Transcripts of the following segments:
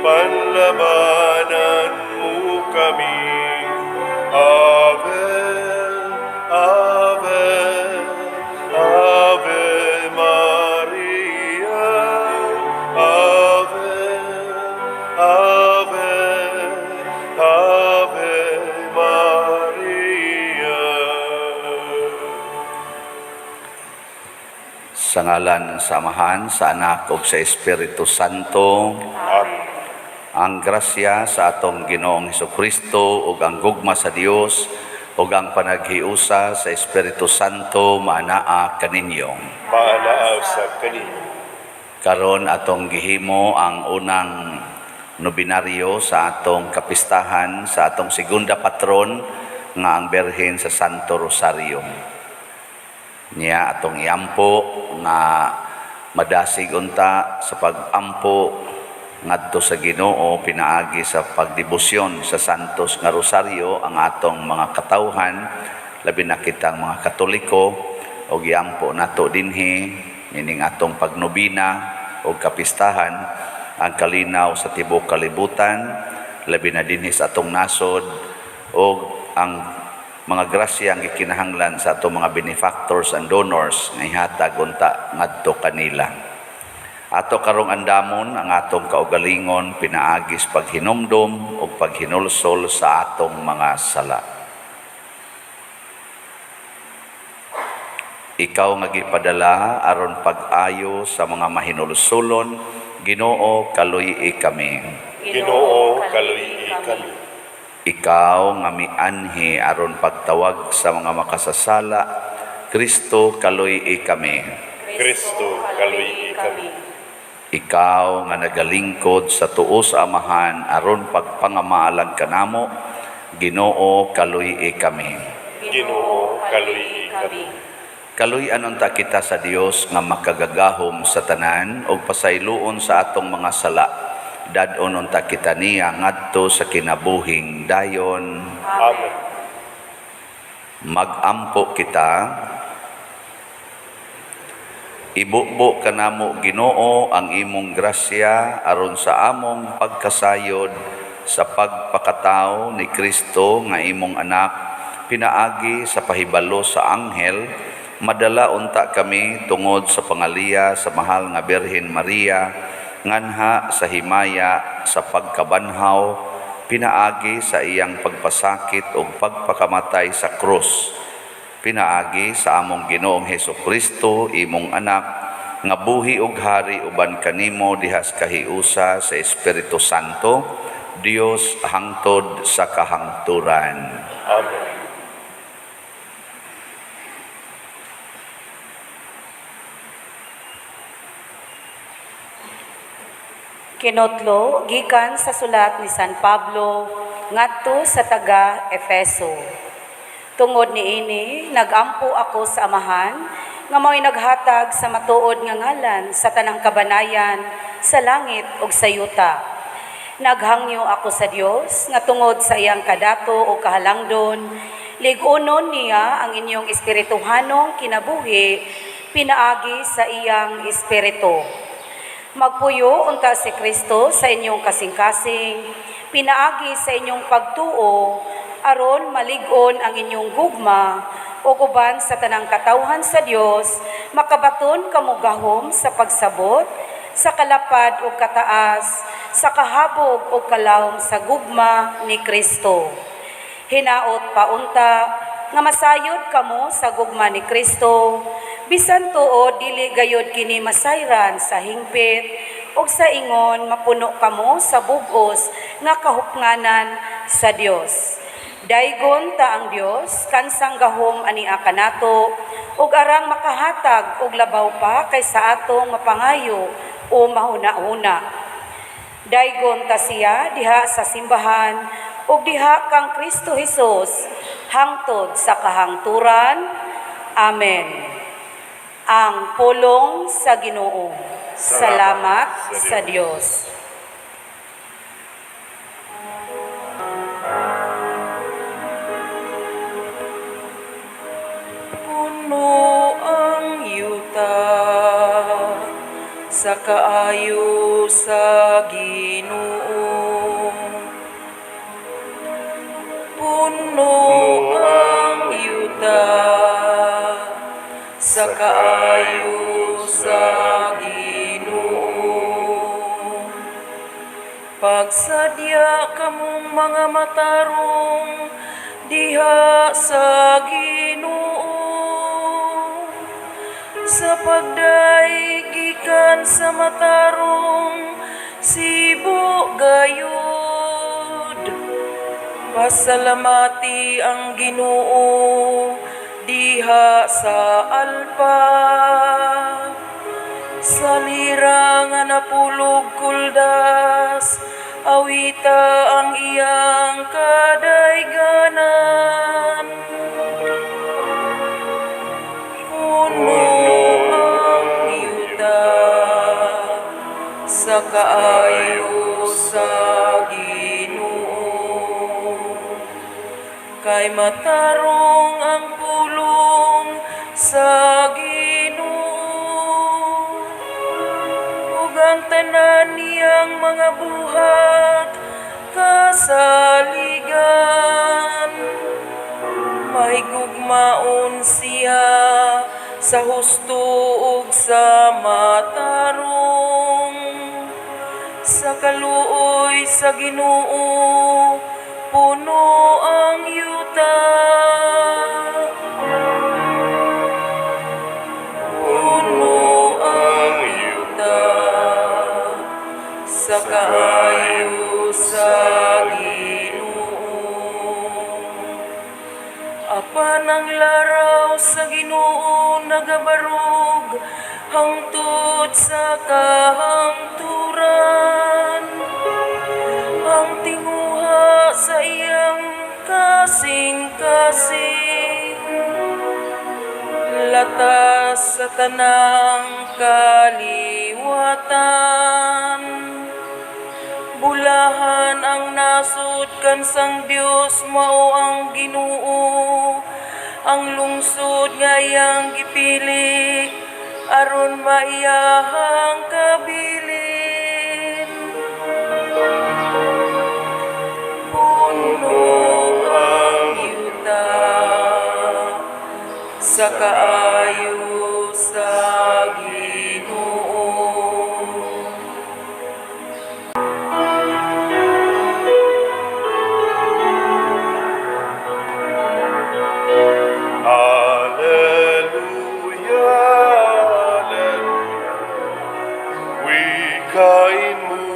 panlabanan mo kami. Ave, Ave, Ave Maria. Ave, Ave, Ave Maria. Sa ngalan ng Samahan, sa Anak ug sa Espiritu Santo. Amen. Ang grasya sa atong Ginoong Hesukristo ug ang gugma sa Dios ug ang panaghiusa sa Espiritu Santo maanaa kaninyo. Maanaaw sa kanino. Karon atong gihimo ang unang nobinaryo sa atong kapistahan sa atong segunda patron nga ang Birhen sa Santo Rosario. Niya atong iampo nga madasig unta sa pagampo ngadto sa Ginoo pinaagi sa pagdebosyon sa santos nga rosaryo ang atong mga katawhan labi na kitang mga Katoliko ug iampo nato dinhi nining atong pagnobina ug kapistahan ang kalinaw sa tibuok kalibutan labi na dinhi sa atong nasod ug ang mga grasya ang gikinahanglan sa atong mga benefactors and donors nga ihatag unta ngadto kanila. Ato karong andamon ang atong kaugalingon pinaagis paghinumdom o paghinulsol sa atong mga sala. Ikaw nga gipadala aron pag-ayo sa mga mahinulsolon, Ginoo kaluy kami. Ginoo kaluy kami. Ikaw nga mianhi aron pagtawag sa mga makasasala, Kristo kaluy kami. Kristo kaluy kami. Ikaw nga nagalingkod sa tuo sa Amahan aron pagpangamaalag kanamo, Ginoo kaluy kami. Ginoo kaluy kami. Kaluy anunta kita sa Dios nga makagagahom sa tanan ug pasayloon sa atong mga sala. Dadon unta kita niya ngadto sa kinabuhing dayon. Amen. Magampo kita. Ibubo kanamo Ginoo ang imong grasya aron sa among pagkasayod sa pagpakatao ni Kristo nga imong anak pinaagi sa pahibalo sa anghel madala unta kami tungod sa pangaliya sa mahal nga Birhen Maria nganha sa himaya sa pagkabanhaw pinaagi sa iyang pagpasakit ug pagpakamatay sa krus. Pinaagi sa among Ginoong Hesukristo imong anak nga buhi ug hari uban kanimo dihas kahiusa sa Espiritu Santo, Dios hangtod sa kahangturan. Amen. Kinotlo gikan sa sulat ni San Pablo ngadto sa taga Efeso. Tungod niini nagampo ako sa Amahan nga mao'y naghatag sa matuod nga ngalan sa tanang kabanayan sa langit ug sa yuta. Naghangyo ako sa Dios nga tungod sa iyang kadato o kahalangdon lig-unon niya ang inyong espirituhanong kinabuhi pinaagi sa iyang espiritu. Magpuyo unta si Kristo sa inyong kasing-kasing, pinaagi sa inyong pagtuo, aron malig-on ang inyong gugma, o uban sa tanang katawhan sa Dios, makabaton kamugahom sa pagsabot, sa kalapad o kataas, sa kahabog o kalawom sa gugma ni Kristo. Hinaot paunta, nga masayod kamo sa gugma ni Kristo, bisan tuod dili gayod kini masayran sa hingpit ug sa ingon mapuno kamo sa bug-os nga kahupnganan sa Dios. Daygon ta ang Dios kansang gahom ani kanato ug arang makahatag og labaw pa kaysa atong mapangayo o mahuna-huna. Daygon ta siya diha sa simbahan ug diha kang Kristo Hesus hangtod sa kahangturan. Amen. Ang pulong sa Ginoo. Salamat sa Dios. Puno ang yuta sa kaayo sa Ginoo. puno ang yuta sa kaayo sa Ginoo. Pagsadya kamong mga matarong diha sa Ginoo, sa pagdaig gikan sa matarong sibo gayud. Pasalamati ang Ginoo diha sa alpa, sa lira nga napulog kuldas, awita ang iyang kadayganan. Puno ang yuta sa kaayo sa Ginoo, kay matarong ang pulong sa Ginoo, ug ang tanan niyang mga buhat kasaligan. Mahigugmaon siya sa husto ug sa matarong, sa kaluoy sa Ginoo puno ang yuta. Puno ang yuta sa kaayo sa Ginoo. Apan ang laraw sa Ginoo nagabarog hangtod sa kahangturan. Ang tinguha sa iyang kasing-kasing, latas sa tanang kaliwatan. Bulahan ang nasud kansang Dios, mao ang Ginoo, ang lungsod nga iyang gipili aron maiyahang kabilin. Puno ang yuta sa kaayo sa Ginoo. Wikain mo,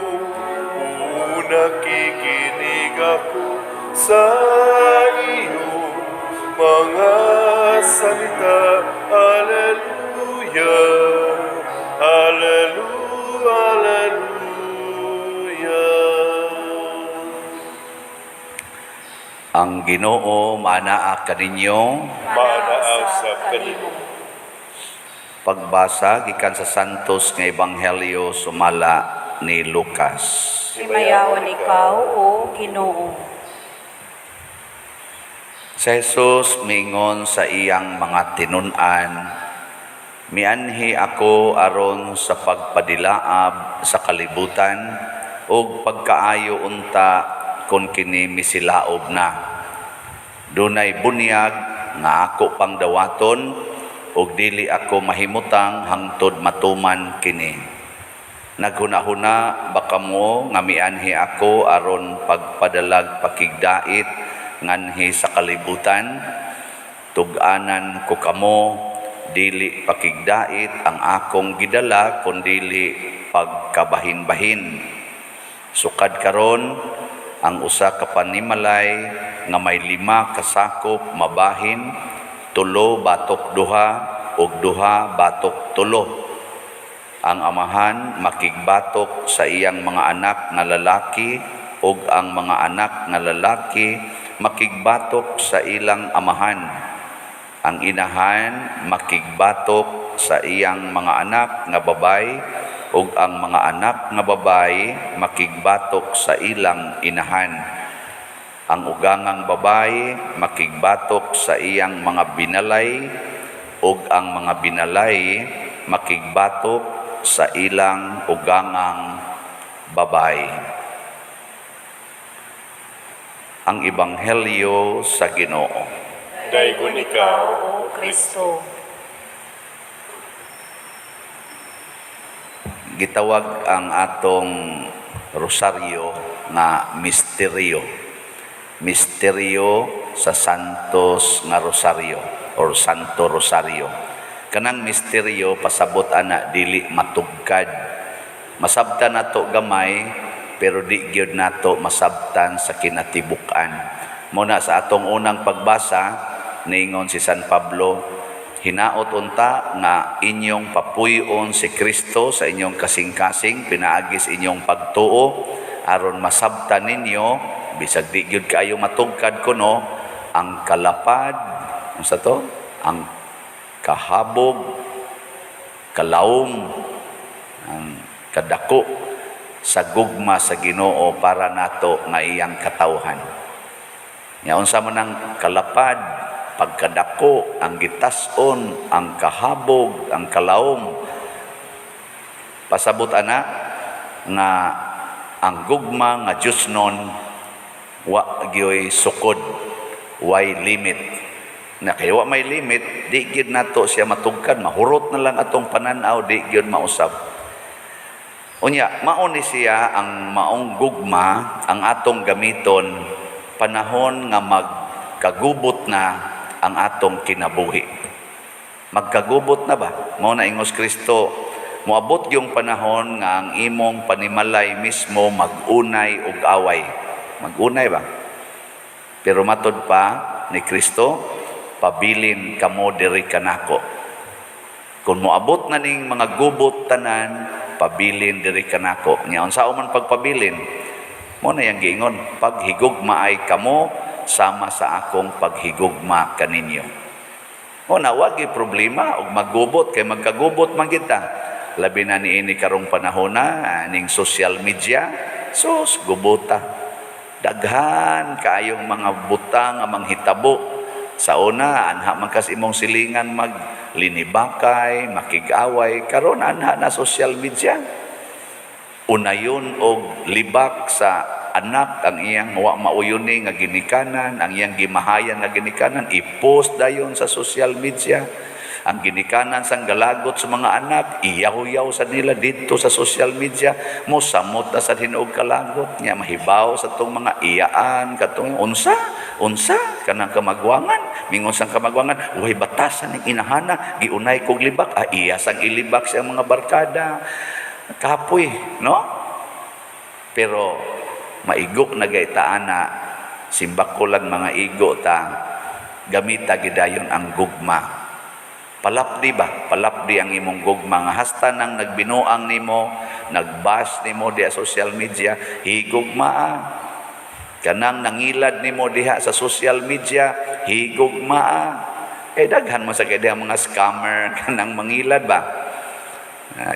nakikinig ako sa iyong mga salita. Alleluia, Alleluia, Alleluia. Ang Ginoo manaa kaninyo. Manaa sa kanimo. Pagbasa gikan sa Santos nga Ebanghelyo sumala ni Lucas. Himayawan ikaw, O Ginoo. Si Jesus mingon sa iyang mga tinun-an, mianhi ako aron sa pagpadilaab sa kalibutan ug pagkaayo unta kon kini misilaob na. Dunay bunyag nga ako pang dawaton ug dili ako mahimutang hangtod matuman kini. Naghuna-huna ba kamo nga mianhi ako aron pagpadalag pakigdait nganhi sa kalibutan? Tug-anan ko kamo, dili pakigdait ang akong gidala kundili pagkabahin-bahin. Sukad karon ang usa ka panimalay nga may 5 kasakop mabahin, 3 batok 2 ug 2 batok 3. Ang amahan makigbatok sa iyang mga anak nga lalaki ug ang mga anak nga lalaki makigbatok sa ilang amahan. Ang inahan makigbatok sa iyang mga anak nga babay ug ang mga anak nga babay makigbatok sa ilang inahan. Ang ugangang babay makigbatok sa iyang mga binalay ug ang mga binalay makigbatok sa ilang ugangang babay. ang ebanghelyo sa Ginoo. Daygon ikaw, O Kristo. Gitawag ang atong rosaryo nga misteryo. Misteryo sa Santos nga Rosaryo or Santo Rosario. Kanang misteryo pasabot ana dili matugkad. Masabtan nato gamay pero di gyud nato masabtan sa kinatibuk-an. Muna sa atong unang pagbasa niingon si San Pablo, hinaot unta nga inyong papuyon si Kristo sa inyong kasing-kasing, pinaagis inyong pagtuo aron masabtan ninyo bisag di gyud kaayo matugkad kuno ang kalapad, unsa to? Ang kahabog, kalawom, ang kadako sa gugma sa Ginoo para nato nga iyang katawhan. Nya unsa man ang kalapad, pagkadako, ang gitason, ang kahabog, ang kalawom. Pasabot ana nga ang gugma nga Dios nun wa gyoy sukod, way limit. Na kay wa may limit, di gyud nato siya matugkad, mahurot na lang atong pananaw, di gyud mausab. Unya, mao ni siya ang maong gugma ang atong gamiton panahon nga magkagubot na ang atong kinabuhi. Magkagubot na ba? Mao na ingos Kristo, moabot yung panahon nga ang imong panimalay mismo magunay og away. Magunay ba? Pero matod pa ni Kristo, pabilin kamo diri kanako. Kung moabot na ning mga gubot tanan, pabilin diri kanako. Nya unsa man pagpabilin? Mo na yang giingon, paghigugma ay kamo sama sa akong paghigugma kaninyo. O na wagi problema og maggubot kay magkagubot man kita. Labi na niini karong panahon na ning social media, sus gubota. Daghan kaayong mga butang nga manghitabo. Sa una anha man kas imong silingan maglinibakay, makig-away, karon anha na social media. Unayon og libak sa anak ang iyang wa mauyuni nga ginikanan, ang iyang gimahayan nga ginikanan, i-post dayon sa social media. Ang ginikanan sang galagot sa mga anak, iyaw-yaw sa nila dito sa social media, mo samot na sa hinuog kalagot niya, mahibaw sa tong mga iyaan, katong unsa kanang kamagwangan, mingon sang kamagwangan, uhay batasan ng inahana, giunay kog libak, iya sang ilibak sa mga barkada, kapoy, no? Pero maigok na gaytaan na simbak ko lang mga igo ta gamita gidayon ang gugma. Palapdi ba? Palapdi ang imong gugma nga hasta nang nagbinuang nimo, nagbash nimo diha social media, higugma. Kanang nangilad nimo diha sa social media, higugma. Kay daghan mo sa kay diha mga scammer kanang mangilad ba?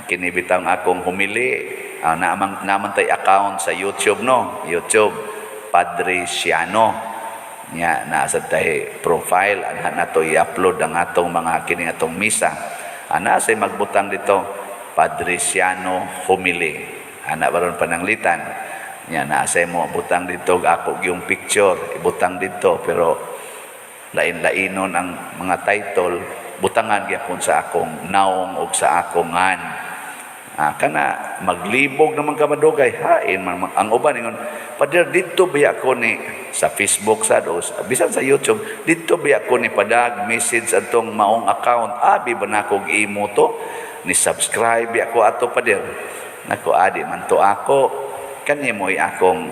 Kinibitang akong humili, naman tay account sa YouTube, no? YouTube, Padre Siano. Nya nasa tay profile anha nato i-upload ang atong mga kini atong misa. Ana say magbutang dito Padre Siano Humili. Ana baron pananglitan. Nya naa mo butang dito ako yung picture, ibutang dito pero lain-lainon ang mga title, butangan gyapon sa akong naong ug sa akong ngan. Kana maglibog naman ka madugay hain man ang uban ingon pader dito biya ko ni sa Facebook sa dos bisan sa YouTube dito biya ko ni padag message atong maong account abi ba nako imo to ni subscribe biya ko ato pader nako adi man to ako kani moy akong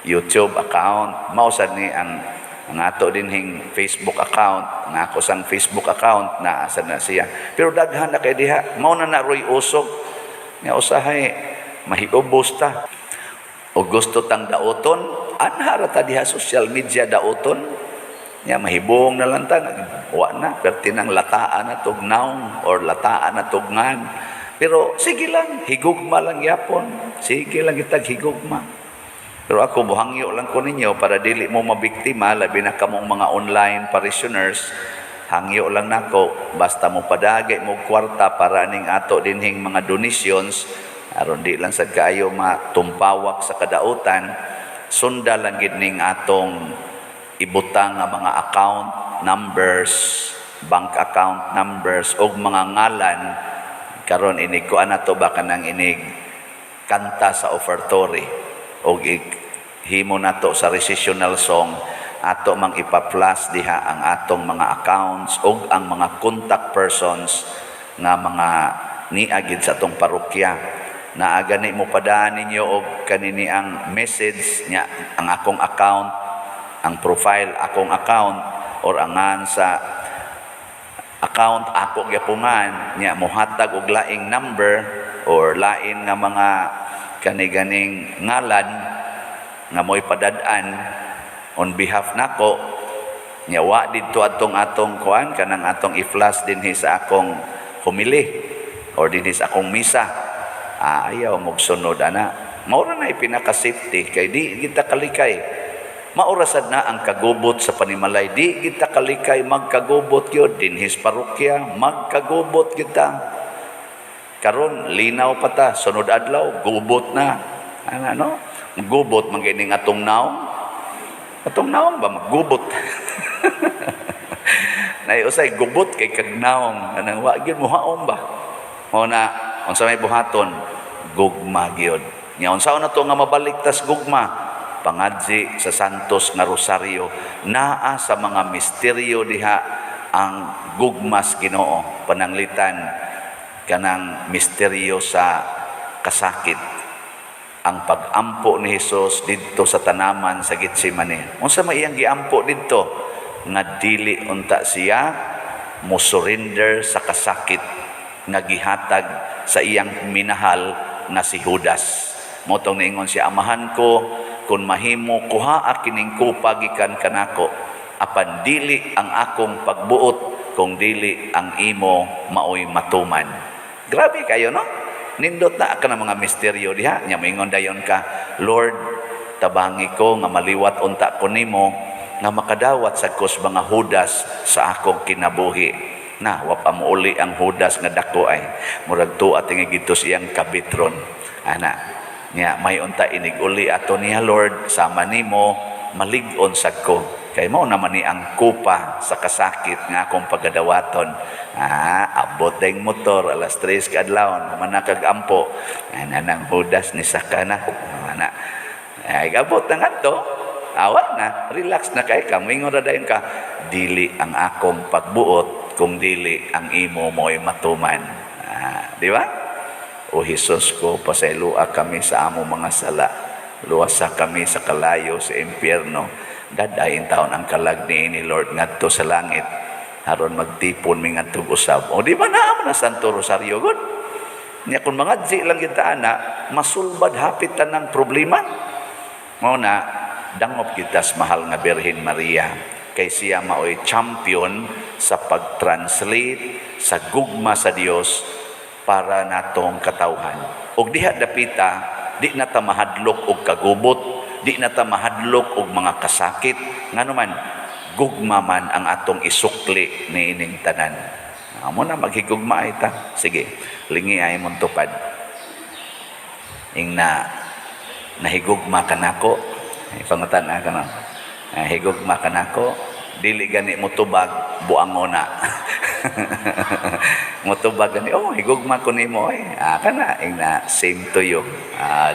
YouTube account mao sad ni ang ato dinhing Facebook account nga ako sang Facebook account na asa na siya pero daghan na kay diha mao na roy usok nga usahay mahiubos ta o gusto tang daoton anhara ta diha social media daoton nya mahibong na lang ta wa na pertinang lataan na tog naong or lataan na tog ngan pero sige lang higugma lang yapon sige lang kitag higugma pero ako buhangyo lang ko ninyo para dili mo mabiktima labi na kamong mga online parishioners hangyo lang nako basta mo padagay mo kwarta para ning ato dinhing mga donations aron di lang sad kaayo matumpawak sa kadautan sunda lang gid ning atong ibutang nga mga account numbers, bank account numbers ug mga ngalan karon inig ko ana to ba kanang inig kanta sa offertory ug himo nato sa recessional song ato mang ipa-plus diha ang atong mga accounts ug ang mga contact persons nga mga niagid sa atong parokya. Naaga ni mo padaan ninyo og kanini ang message nya ang akong account, ang profile akong account or angan sa account ako gyapungan nya mohatag og laing number or lain nga mga kani-ganing ngalan nga mo'y padad-an on behalf nako nya wa didto atong kuan kanang atong i-flash dinhi sa akong homily or dinhi sa akong misa. Ayaw magsunod ana. Maura na pinaka-safety kay di kita kalikay. Maurasad na ang kagubot sa panimalay. Di kita kalikay magkagubot yun. Dinhis parokya, magkagubot kita. Karon linaw pa ta. Sunod adlaw, gubot na. Ano? Gubot, magining atong naong. Atong naong ba? Maggubot. Naiusay, gubot kay kagnaong. Anang wagin mo haong ba? O na, unsa may buhaton, gugma gyud. Nya unsa na to nga mabaliktas gugma? Pangadji sa Santos nga Rosario, naa sa mga misteryo diha ang gugmas Ginoo, pananglitan kanang misteryo sa kasakit. Ang pag-ampo ni Hesus didto sa tanaman sa Getsemane. Unsa may iyang giampo didto? Nga dili unta siya mo surrender sa kasakit nga gihatag sa iyang minahal na si Judas. Motong niingon siya, amahan ko, kung mahimo kuha kining kupa gikan kanako, apan dili ang akong pagbuot, kung dili ang imo maoy matuman. Grabe kayo, no? Nindot na ka ng mga misteryo diha. Nya moingon dayon ka, Lord, tabangi ko nga maliwat unta ko nimo, nga makadawat sa kus mga Judas sa akong kinabuhi. Na wa pa mo uli ang Judas nga dako ay murag tuwa tingi gito siyang kabitron ana nya may unta inig uli ato niya Lord sama nimo malig-on sad ko kay mao naman ni ang kupa sa kasakit nga akong pagadawaton. Abot dayng motor alas 3 kadlawon man nakagampo ana nang Judas ni sakana ana ay abot na ngadto awat na relax na kay ka mingon ra dayon ka dili ang akong pagbuot kung dili ang imo mo'y matuman. Di ba? O Hesus ko, pasailua kami sa amo mga sala. Luwasa kami sa kalayo sa impyerno. Dadayin taon ang kalag ni Lord ngadto sa langit. Haron magtipon mi ngadtog usab. O di ba naamo na Santo Rosario gud? Nya kung mga di lang kita na masulbad hapit tanang problema. Mao na dangop kita sa mahal nga Birhen Maria. Kay siya maoy champion sa pag-translate sa gugma sa Dios para natong katawhan. Og diha dapita, di na ta mahadlok og kagubot, di na ta mahadlok og mga kasakit, ngano man gugma man ang atong isukli ni ining tanan. Amo na maghigugma ita. Sige, lingi ay mong tupad. Ing nahigugma kanako, ipangutan na kana. Higugma kanako, dili gani mo tubag buangona. Mo tubag gani, higugma ko nimo kana ing same to you.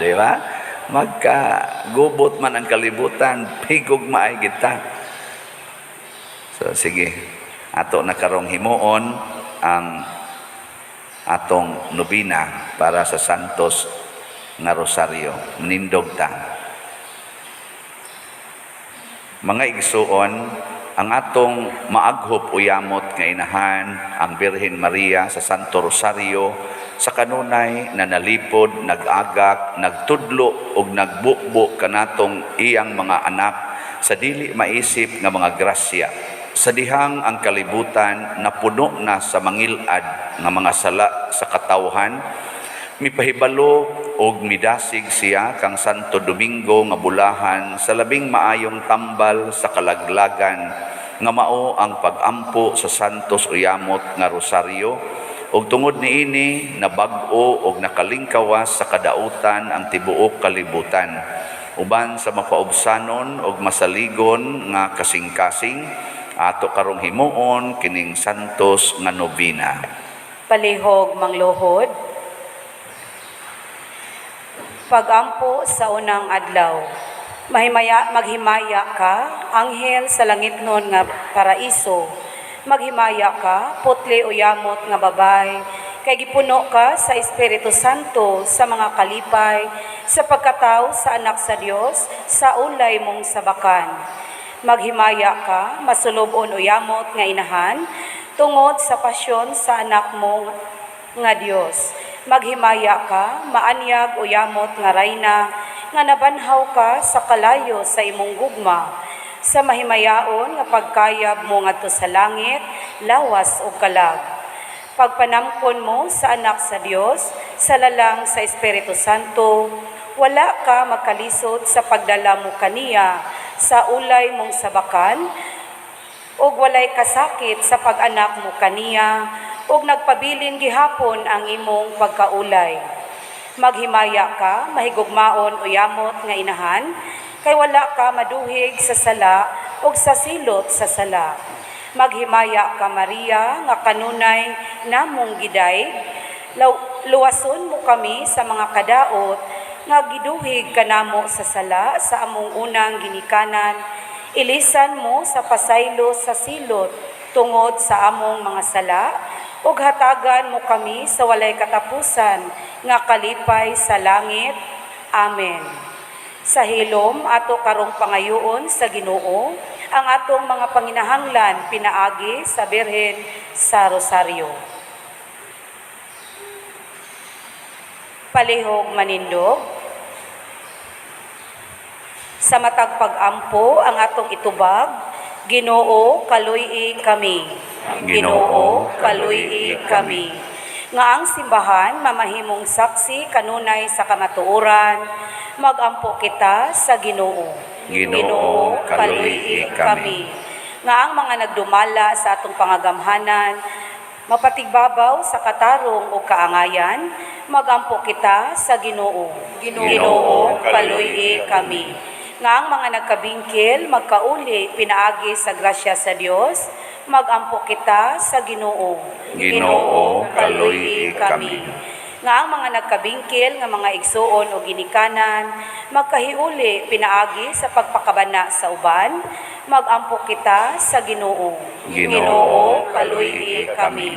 Di ba? Magka-gubot man ang kalibutan, higugma ay kita. So sige, ato na karong himuon ang atong nobina para sa Santos nga Rosario. Nindog ta. Mga igsuon, ang atong maaghop uyamot nga inahan, ang Birhen Maria sa Santo Rosario, sa kanunay na nalipod, nag-agak, nagtudlo o nagbukbo kanatong iyang mga anak sa dili maisip nga mga grasya. Sa dihang ang kalibutan napuno na sa mangilad nga mga sala sa katawhan, mipahibalo og midasig siya kang Santo Domingo nga bulahan sa labing maayong tambal sa kalaglagan nga mao ang pag-ampo sa Santos Uyamot nga Rosario ug tungod niini nabag-o og nakalingkawas sa kadautan ang tibuok kalibutan. uban sa mapaubsanon og masaligon nga kasing-kasing ato karong himuon kining santos nga nobina. Palihog mangluhod. Pagampo sa unang adlaw. Maghimaya ka, anghel sa langitnon nga paraiso. Maghimaya ka, putli o yamot nga babay. Kay gipuno ka sa Espiritu Santo sa mga kalipay, sa pagkatao sa anak sa Dios, sa ulay mong sabakan. Maghimaya ka, masulobon o yamot nga inahan, tungod sa pasyon sa anak mo nga Dios. Maghimaya ka, maanyag o yamot nga rayna, nga nabanhaw ka sa kalayo sa imong gugma. Sa mahimayaon nga pagkayab mo ngadto sa langit, lawas o kalag. Pagpanamkon mo sa anak sa Dios, sa lalang sa Espiritu Santo, wala ka magkalisod sa pagdala mo kaniya sa ulay mong sabakan, ug walay kasakit sa pag-anak mo kaniya, ug nagpabilin gihapon ang imong pagkaulay. Maghimaya ka, mahigugmaon o yamot nga inahan, kay wala ka maduhig sa sala ug sa silot sa sala. Maghimaya ka, Maria, nga kanunay namong giday, luwason mo kami sa mga kadaot, nga giduhig kanamo sa sala sa among unang ginikanan, ilisan mo sa pasaylo sa silot tungod sa among mga sala, ug hatagan mo kami sa walay katapusan nga kalipay sa langit. Amen. Sa hilom ato karong pangayoon sa Ginoo, ang atong mga panginahanglan pinaagi sa Birhen sa Rosaryo. Palihog manindog. Sa matag pag-ampo ang atong itubag, Ginoo, kaluy-i kami. Ginoo, kaluy-i kami. Nga ang simbahan mamahimong saksi kanunay sa kamatuoran, magampo kita sa Ginoo. Ginoo, kaluy-i kami. Nga ang mga nagdumala sa atong pangagamhanan, mapatigbabaw sa katarong o kaangayan, magampo kita sa Ginoo. Ginoo, kaluy-i kami. Nga ang mga nagkabingkil, magkauli, pinaagi sa grasya sa Dios, magampo kita sa Ginoo. Ginoo, kaluy-i kami. Nga ang mga nagkabingkil nga mga igsuon o ginikanan, magkahiuli, pinaagi sa pagpakabana sa uban, magampo kita sa Ginoo. Ginoo, kaluy-i kami.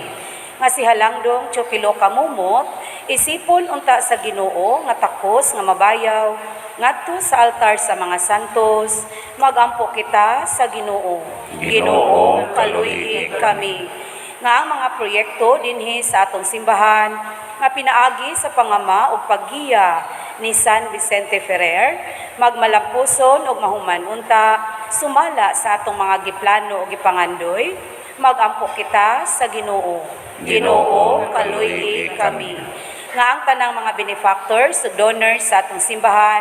Nga si Halangdong Chopilo Kamumot, isipon unta sa Ginoo nga takos nga mabayaw, ngadto sa altar sa mga santos, magampo kita sa Ginoo. Ginoo, kaluy-i kami. Nga ang mga proyekto dinhi sa atong simbahan, nga pinaagi sa pangama o paggiya ni San Vicente Ferrer, magmalampuson o mahuman unta, sumala sa atong mga giplano o gipangandoy, magampo kita sa Ginoo. Ginoo, kaluy-i kami. Nga ang tanang mga benefactors ug donors sa atong simbahan,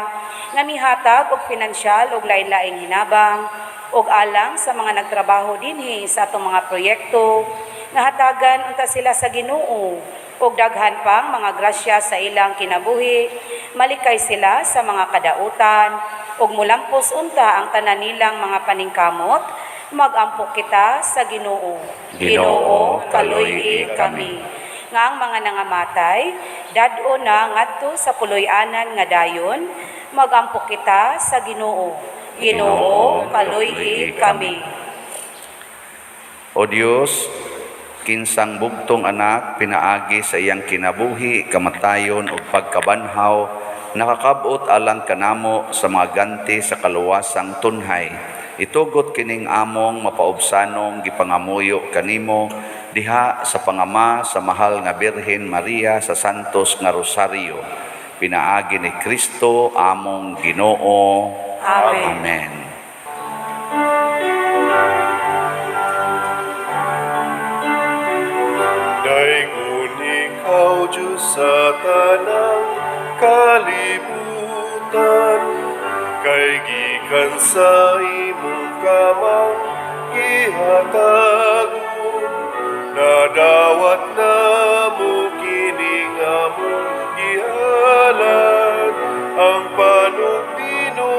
nga mihatag og pinansyal ug lain-laing hinabang, ug alang sa mga nagtrabaho dinhi sa atong mga proyekto, nga hatagan unta sila sa Ginoo, ug daghan pang mga grasya sa ilang kinabuhi, malikay sila sa mga kadautan, ug mulampos unta ang tanan nilang mga paningkamot, magampo kita sa Ginoo. Ginoo, kaluy-i kami. Nga ang mga nangamatay, dad-o na ngadto sa puloy-anan nga dayon, magampo kita sa Ginoo. Ginoo, kaluy-i kami. O Dios, kinsang bugtong anak pinaagi sa iyang kinabuhi, kamatayon ug pagkabanhaw, nakakabot alang kanamo sa mga ganti sa kaluwasang tunhay. Itugot kining among mapaubsanong gipangamuyo kanimo diha sa pangama sa mahal nga Birhen Maria sa Santos nga Rosaryo. Pinaagi ni Kristo among Ginoo. Amen. Amen. Daigun ikaw, Diyos sa tanang kalibutan, kay gikan sa imong kamang ihatagon, nadawat na mo kining among gihalan, ang panugdino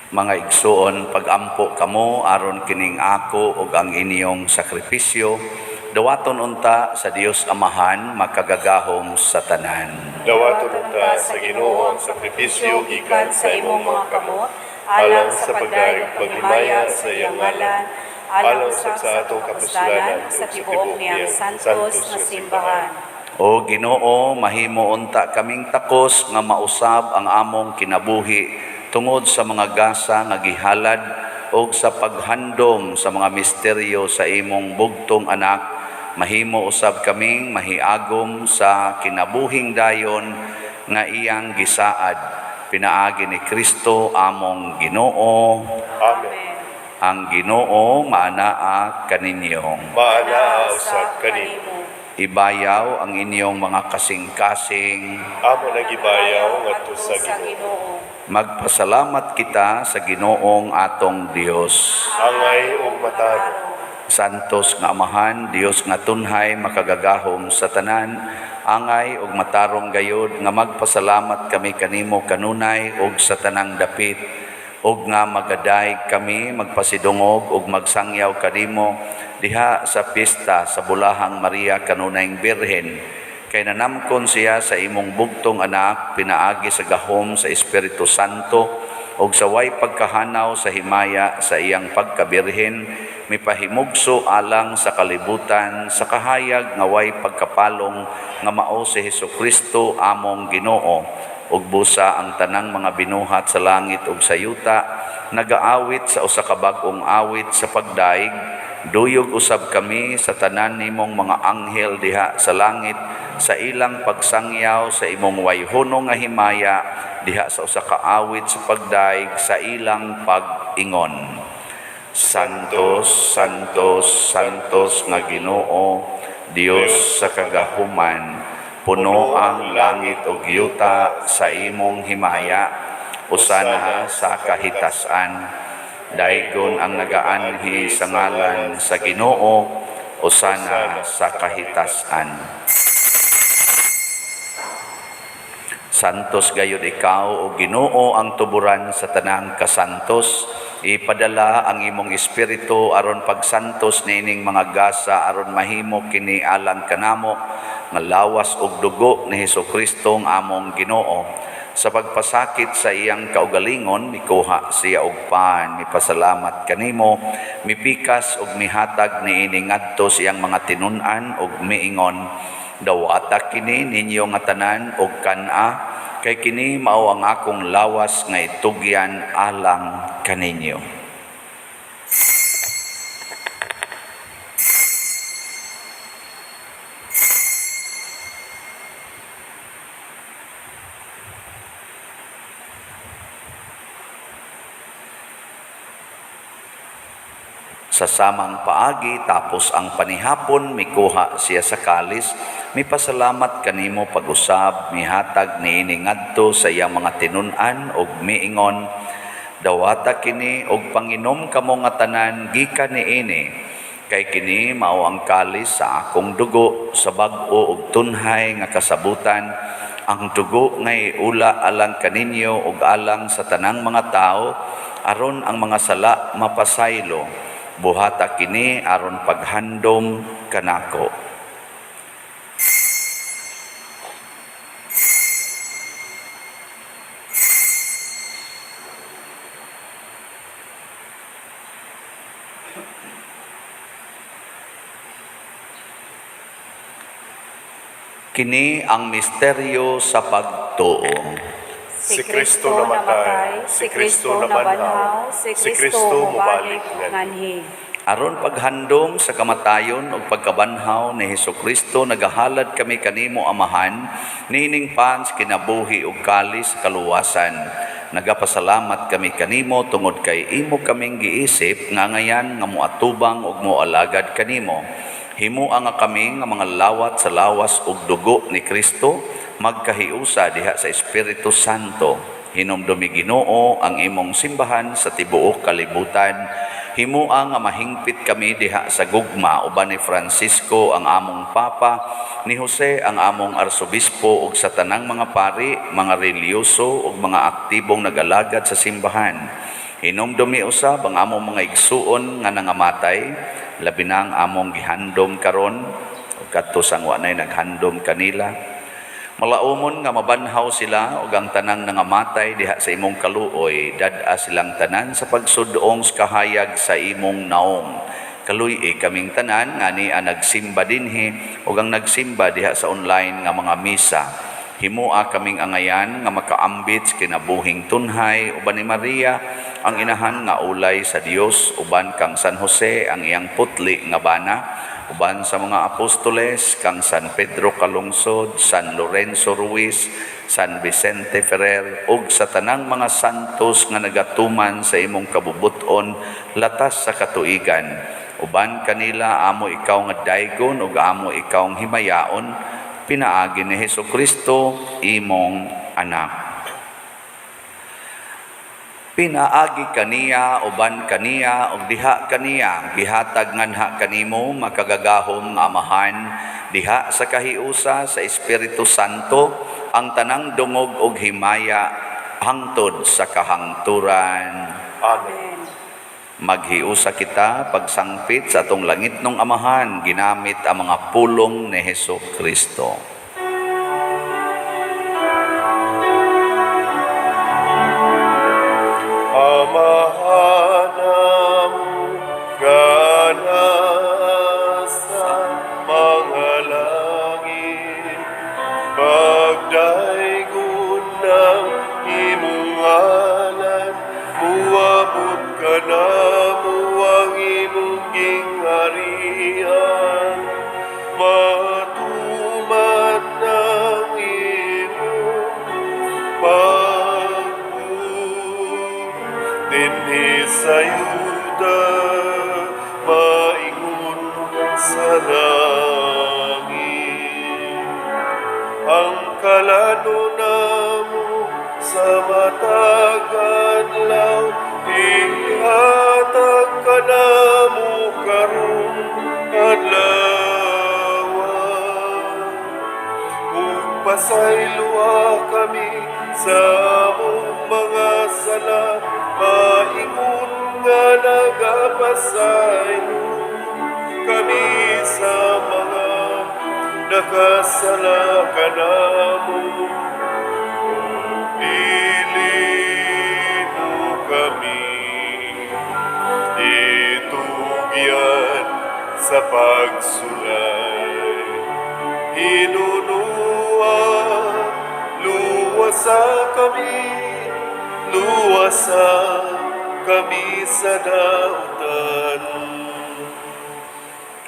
Mga igsuon, pagampo kamo aron kining ako ug ang inyong sakripisyo, dawaton unta sa Dios Amahan makagagahom sa tanan. Dawaton unta sa Ginoo ang sakripisyo gikan sa imong mga kamot, alang sa pagdayeg paghimaya sa iyang ngalan, alang sa atong kapuslanan sa tibuok niyang santos nga simbahan. O Ginoo, mahimo unta kaming takos nga mausab ang among kinabuhi tungod sa mga gasa nga gihalad o sa paghandom sa mga misteryo sa imong bugtong anak. Mahimo usab kaming mahiagom sa kinabuhing dayon nga iyang gisaad. Pinaagi ni Kristo among Ginoo. Amen. Ang Ginoo maanaa kaninyo. Maanaa usab kanimo. Ibayaw ang inyong mga kasing-kasing. Amo nagibayaw ngadto sa Ginoo. Magpasalamat kita sa Ginoong atong Dios. Angay ug matado. Santos nga Amahan, Dios nga tunhay makagagahom sa tanan, angay ug matarong gayod nga magpasalamat kami kanimo kanunay ug sa tanang dapit, ug nga magadayeg kami magpasidungog ug magsangyaw kanimo diha sa pista sa Bulahang Maria kanunayng Birhen. Kay nanamkon siya sa imong bugtong anak, pinaagi sa gahom sa Espiritu Santo, ug sa way pagkahanaw sa himaya sa iyang pagkabirhen, mipahimugso alang sa kalibutan, sa kahayag nga way pagkapalong nga mao si Hesukristo among Ginoo, ug busa ang tanang mga binuhat sa langit ug sa yuta, nagaawit sa usa ka bag-ong awit sa pagdaig, duyog usab kami sa tanan nimong mga anghel diha sa langit, sa ilang pagsangyaw sa imong wayhunong nga himaya diha sa usa ka awit sa pagdaig sa ilang pag-ingon. Santos, Santos, Santos nga Ginoo, Dios sa kagahuman, puno ang langit ug yuta sa imong himaya, usana sa kahitasan. Daygon ang nagaanhi sa ngalan sa Ginoo, usana sa kahitasan. Santos gayud ikaw o Ginoo ang tuburan sa tanang kasantos. Ipadala ang imong espiritu aron pagsantos niining mga gasa aron mahimo kini alang kanamo nga lawas ug dugo ni Hesukristo ang among Ginoo. Sa pagpasakit sa iyang kaugalingon, mikuha siya og pan, mipasalamat kanimo, mipikas ug mihatag niini ngadto sa iyang mga tinun-an ug miingon, dawata kini ninyo nga tanan og kana, kay kini mao ang akong lawas nga itugyan alang kaninyo. Sa samang paagi tapos ang panihapon, mikuha siya sa kalis, mipasalamat kanimo pag-usab, mihatag niini ngadto sa iyang mga tinun-an ug miingon, dawata kini og panginom kamo nga tanan gikan niini, kay kini mao ang kalis sa akong dugo sa bag-o ug tunhay nga kasabutan, ang dugo nga iula alang kaninyo ug alang sa tanang mga tao, aron ang mga sala mapasaylo. Buhata kini aron paghandom kanako. Kini ang misteryo sa pagtuo. Si Kristo namatay, si Kristo nabanhaw, si Kristo mubalik nganhi. Aron paghandom sa kamatayon ug pagkabanhaw ni Hesukristo, nagahalad kami kanimo Amahan, nining pan sa kinabuhi ug kalis sa kaluwasan. Nagapasalamat kami kanimo tungod kay imo kaming giisip nga ngayan nga moatubang ug moalagad kanimo. Himuang nga kami nga mga lawat sa lawas ug dugo ni Kristo, magkahiusa diha sa Espiritu Santo. Hinumdumi Ginoo ang imong simbahan sa tibuok kalibutan. Himuang nga mahingpit kami diha sa gugma uban ni Francisco ang among Papa, ni Jose ang among Arsobispo ug sa tanang mga pari, mga reliyoso ug mga aktibong nag-alagad sa simbahan. Hinumdumi usab ang among mga igsuon nga nangamatay, labi na ang among gihandom karon ug kadto sang wa nay naghandom kanila. Malaumon nga mabanhaw sila ug ang tanang nangamatay diha sa imong kaluoy, dad-a silang tanan sa pagsudong sa kahayag sa imong naong. Kaluy kaming tanan nga ni nagsimba dinhi ug ang nagsimba diha sa online nga mga misa. Himua kaming angayan nga makaambit sa kinabuhing tunhay uban ni Maria ang inahan nga ulay sa Dios, uban kang San Jose ang iyang putli nga bana, uban sa mga apostoles kang San Pedro Calungsod, San Lorenzo Ruiz, San Vicente Ferrer ug sa tanang mga santos nga nagatuman sa imong kabubuton latas sa katuigan. Uban kanila amo ikaw nga daygon ug amo ikaw nga himayaon, pinaagi ni Hesukristo imong anak. Pinaagi kaniya, uban kaniya, ug diha kaniya, gihatag nganha kanimo makagagahom nga amahan, diha sa kahiusa sa Espiritu Santo, ang tanang dungog ug himaya, hangtod sa kahangturan. Amen. Maghiusa kita pagsangpit sa atong langit nung amahan, ginamit ang mga pulong ni Hesukristo. Amahanam ganasa mga langit, pagdaygon ng imong ngalan, muabot ka na ang imong gingharian, matuman ng imong dinhi sa Yuda, maingon sa langit. Ang kalano namo sa matag adlaw, ihatag ka namo karon adlawan. Ug pasayloa kami sa among mga sala, maingon nga nagapasaylo kami sa mga nakasala kanamo. Dili mo kami itugyan sa pagsulay, hinunua luwasa kami sa dautan.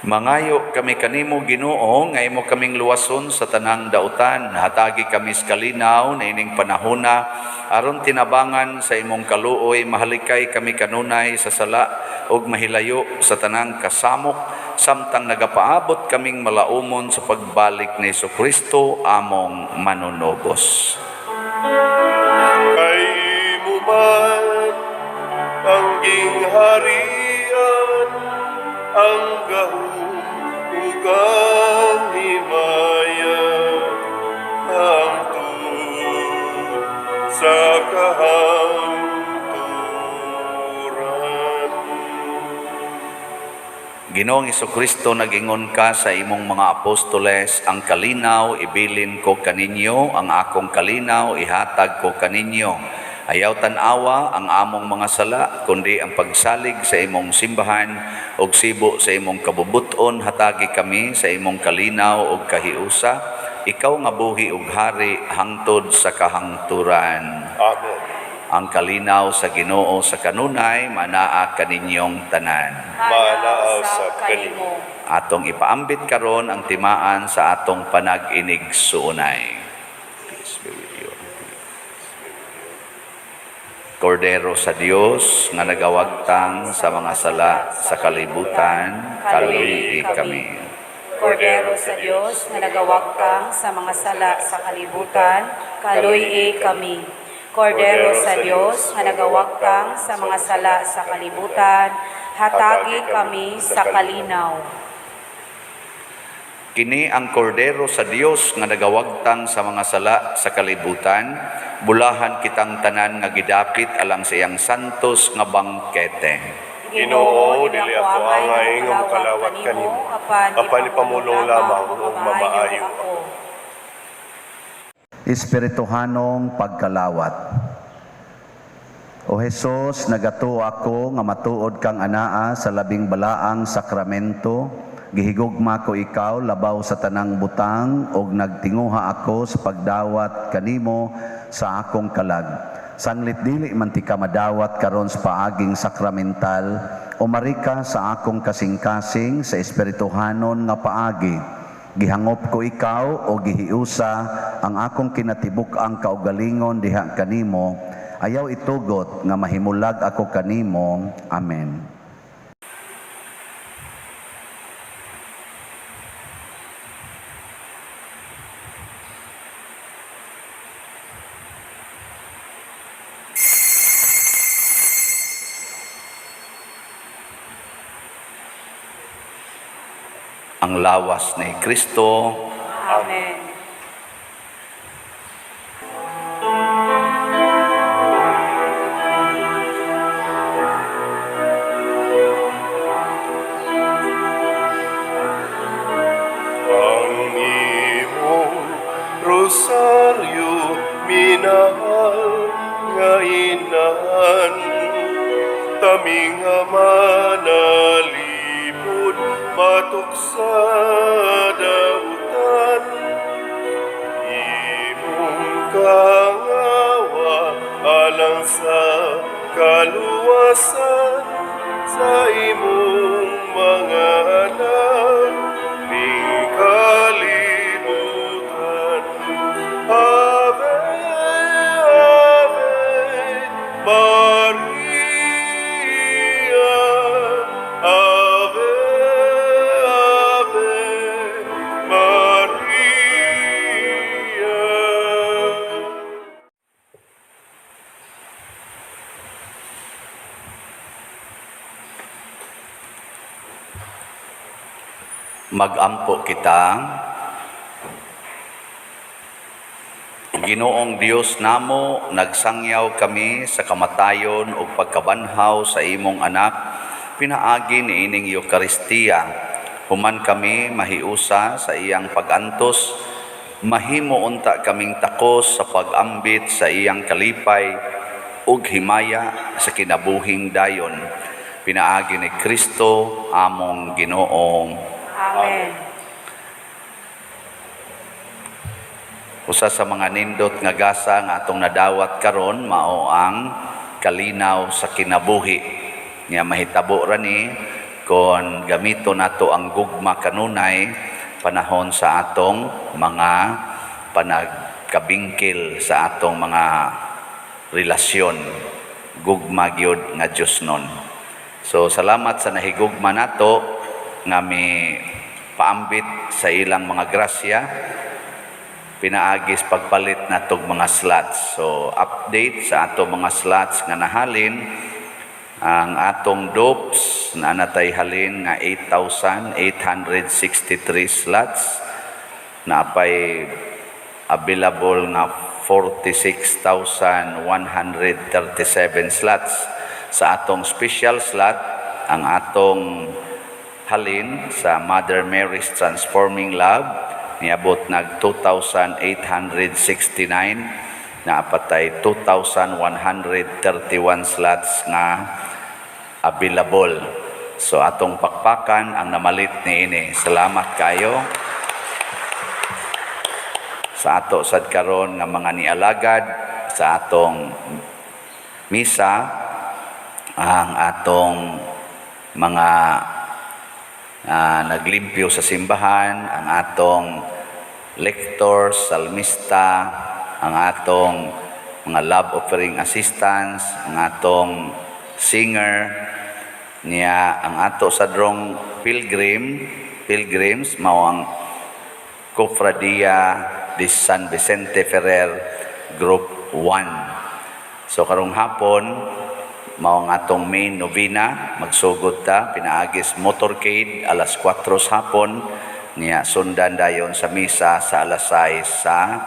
Mangayo kami kanimo Ginoo nga imo kaming luwason sa tanang dautan, hatagi kami sa kalinaw na ining panahona aron tinabangan sa imong kaluoy, mahalikay kami kanunay sa sala ug mahilayo sa tanang kasamok, samtang nagapaabot kaming malaumon sa pagbalik ni Hesukristo among manunobos. Kay imo man ang gingharian, ang gahom ug ang himaya, hangtod sa kahangturan. Ginoong Hesukristo, nag-ingon ka sa imong mga apostoles, ang kalinaw ibilin ko kaninyo, ang akong kalinaw ihatag ko kaninyo. Ayaw tanawa ang among mga sala, kundi ang pagsalig sa imong simbahan ug sibo sa imong kabubuton, hatagi kami sa imong kalinaw ug kahiusa. Ikaw nga buhi ug hari hangtod sa kahangturan. Amen. Ang kalinaw sa Ginoo sa kanunay, manaa kaninyong tanan. Manaaw sa kanimo. Atong ipaambit karon ang timaan sa atong panag-inig suunay. Peace be with you. Kordero sa Dios nga nagawagtang sa mga sala sa kalibutan, kaluy kami. Kordero sa Diyos na nagawagtang sa mga sala sa kalibutan, kaluy kami. Kordero sa Diyos na nagawagtang sa mga sala sa kalibutan, hatagi kami sa kalinaw. Kini ang kordero sa Dios nga nagawagtang sa mga sala sa kalibutan, bulahan kitang tanan nga gidapit alang sa iyang santos nga bangkete. Ginoo, dili ako angay nga mokalawat kanimo. Apan ipamulong lamang ug mamaayo. Espirituhanong pagkalawat. O Jesus, nagato ako nga matuod kang anaa sa labing balaang sakramento. Gihigugma ko ikaw labaw sa tanang butang ug nagtinguha ako sa pagdawat kanimo sa akong kalag. Sanglit dili man ti ka madawat karon sa paaging sakramental, umari ka sa akong kasing-kasing sa espirituhanon nga paagi. Gihangop ko ikaw o gihiusa ang akong kinatibuk-ang kaugalingon diha kanimo. Ayaw itugot nga mahimulag ako kanimo. Amen. Ang lawas ni Kristo. Amen. Ang imong rosaryo minahal nga inan, taming manalipod batok sa dautan. Imong kangawa alang sa kaluwasan sa imong mga anak ning kalibutan. Ave, Ave, Maria. Ave, Ave, Maria. Magampo kita. Ginoong Dios namo, nagsangyaw kami sa kamatayon o pagkabanhaw sa imong anak, pinaagi ni ining Eucharistia. Human kami mahiusa sa iyang pagantos, mahimo unta kaming takos sa pag-ambit sa iyang kalipay ug himaya sa kinabuhing dayon. Pinaagi ni Kristo among Ginoong. Amen. Usa sa mga nindot nga gasa nga atong nadawat karon mao ang kalinaw sa kinabuhi. Nga mahitabo ra ni kon gamito nato ang gugma kanunay panahon sa atong mga panagkabingkil sa atong mga relasyon. Gugma gyud nga Dios nun. So salamat sa nahigugma nato nga mi paambit sa ilang mga grasya, pinaagis pagpalit natog mga slots. So update sa ato mga slots nga nahalin, ang atong dopes na natay halin nga 8,863 slots, na pay available nga 46,137 slots. Sa atong special slot, ang atong halin sa Mother Mary's Transforming Love, niabot nag 2,869, na apatay 2,131 slots nga available. So atong pakpakan ang namalit ni ini. Salamat kayo sa ato sad karon nga mga nialagad sa atong misa, ang atong mga naglimpyo sa simbahan, ang atong lectors, salmista, ang atong mga love offering assistants, ang atong singer niya, ang ato sa drong pilgrims mao ang Cofradia de San Vicente Ferrer Group 1. So karong hapon mao ang atong main novena, magsugod ta pinaagis motorcade alas 4 sa hapon niya sundan dayon sa misa sa alas 6 sa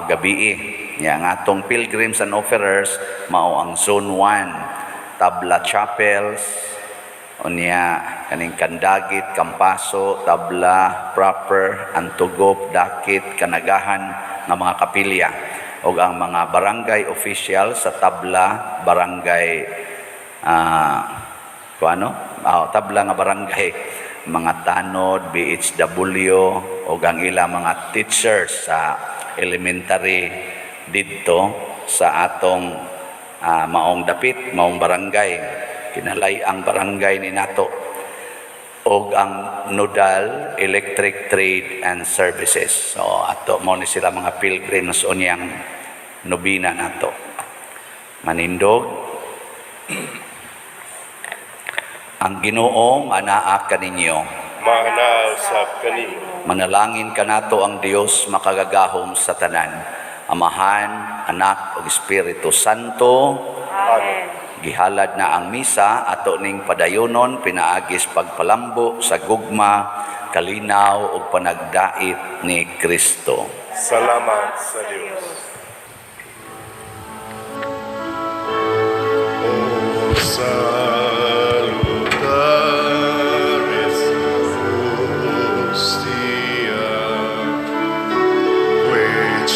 gabi. Niya nga atong pilgrims and offerers mao ang Zone 1, Tabla Chapels, unya kaning Kandagit, Kampaso, Tabla proper, Antugop, Dakit, Kanagahan nga mga kapilya, o ang mga barangay official sa Tabla barangay Tabla nga barangay, mga tanod, BHW, o ang ilang mga teachers sa elementary didto sa atong maong dapit, maong barangay, kinalay ang barangay ni nato, o ang nodal electric trade and services. So ato mo ni sila mga pilgrims unyang nobina nato. Manindog ang Ginoo anaa kaninyo. Manausap kanimo. Manalangin kanato ang Dios makagagahom sa tanan, Amahan, Anak ug Espiritu Santo. Amen. Gihalad na ang misa ato ning padayonon pinaagis pagpalambo sa gugma, kalinaw ug panagdait ni Kristo. Salamat sa Dios. O salutaris hostia, quae